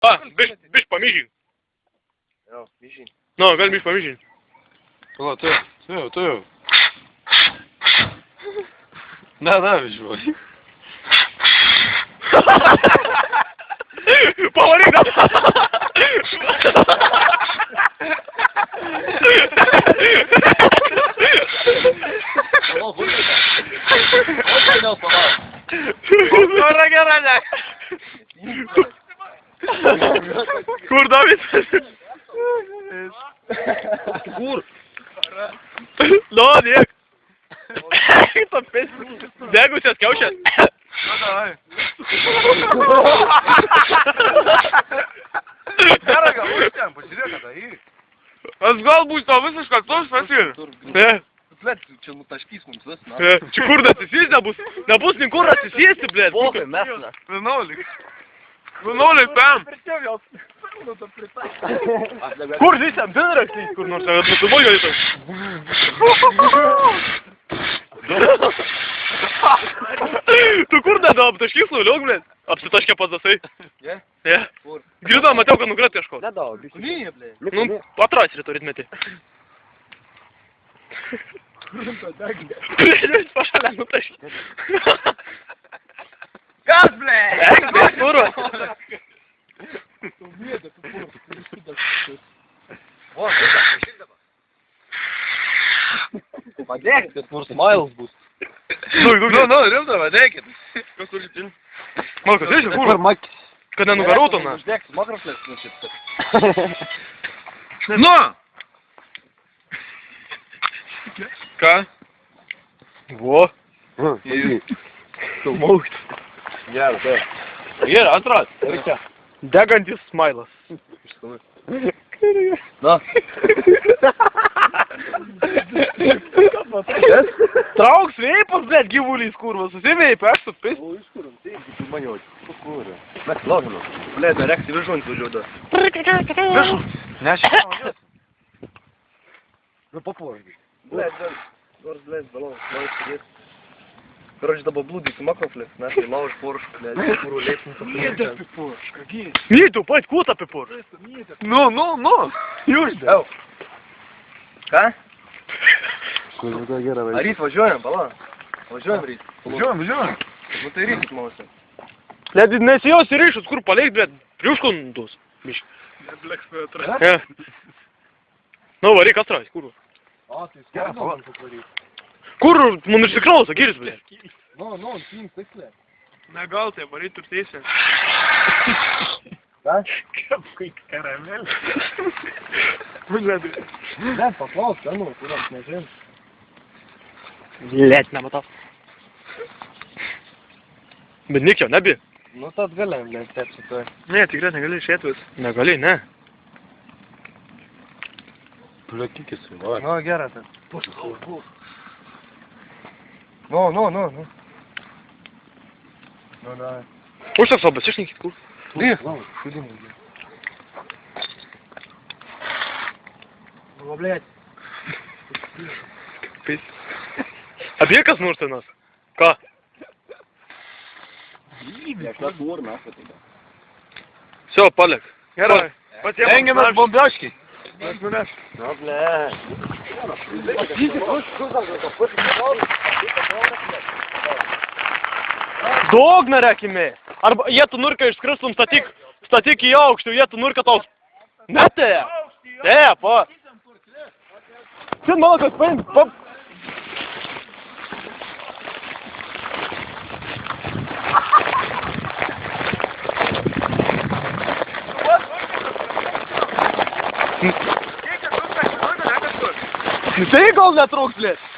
Bišķi pamīžin. Jā, mīžin. No, gali bišķi pamīžin. Pala, tu jau. Nē, viņš vai. Pavarīgā! Kur, David? Kur? No, niek. Ta pēc degusies kiaušės. Nu, davai. Gerai, gal užtiem, pažiūrėk, kada jį. Aš galbūt to visiškas tos pasir. Blėt, čia nutaškys mums vis, na. Čia kur atsisės, nebus ninkur atsisėsti, blėt. Vokai, mes, na. 11. 11 pam. Kur visam dinraksys, kur nors nusiboj galėtų. Tu kur dada aptaškys nuliok, blėt? Apsitaškė pats dasai. Je? Je. Kur? Grįždama, matau, kad nugrat ieško. Nedau, biškai. Kur, blėt? Nu, atras ryto rytmetį. Blėt, pašalia nutaškė. Kas, blėt? Eik, blėt, kuro. O, šitą dabar. Padėkit, kad nors Miles bus. Nu, rimta, vadėkit. Kas turi tin? Malkas, eisi, kur? Makis. Kad nenugarautų, na. Uždėksiu, makrofleks nušipti. Nu! Ką? Vo. Maukt. Gerai, tai. Gerai, atras. Reikia. Degantis smailas. Na. Trauks veipas, blėt, gyvulys, kurva. Susiveipai, aš su pis. O, iš kur? Tai, tu manioj. Kur? Mes laukiame. Blėt, reksi viršūnį važiuoda. Viršūn. Nešiau. Nu, papuožgi. Blėt, nors blėt, balon, lauž sėdės. Короче, dabar blūdysiu makrofleks, mes tai lauž poršką, blėt, kurų lėpsim tą poršką. Mītu, pait, ko tā pipur? Nu. Jūždē. Jau. Ką? Kur jau gerai Ar ryt važiuojam, balon? Važiuojam ryt. Važiuojam. Nu tai ryt mausim. Blėt, nesijausi ryšus, kur paleik, blėt, priuškon duos. Mišk. Ja. Nu, varyk atrais, kur? O, tai gerai, balon paparyk. Kur man išsikrausa, giris, blėt? Nu, kim tikslė. Negal, tai varyt tur teisė. Ką? Kaip kaip karamelė. Blėt, paklaus, ką nu, kur aš nežin. Blėt, nematau. Bet niek jau, nebi. Nu, tad galim, blėt, taip su tuo. Ne, tikrai negali išėti vis. Negali, ne. Pliokikis, va. Nu, gerai, tai. Nu. Nu, davai. Užteks savo besišnykit, kur? Lyg, šudimai. Nu, blėt. Pis. Abie kas nors tenas? Ką? Все, palik. Gerai. Engiamės bombioškiai. Nu, blėt. Dogna rekime. Arba jie tu nurka išskristum, statyk į aukštį, jie tu nurka tau. Ne te. Te, pa. Čia malakas paim, pa. Tai gal netruks, blėt.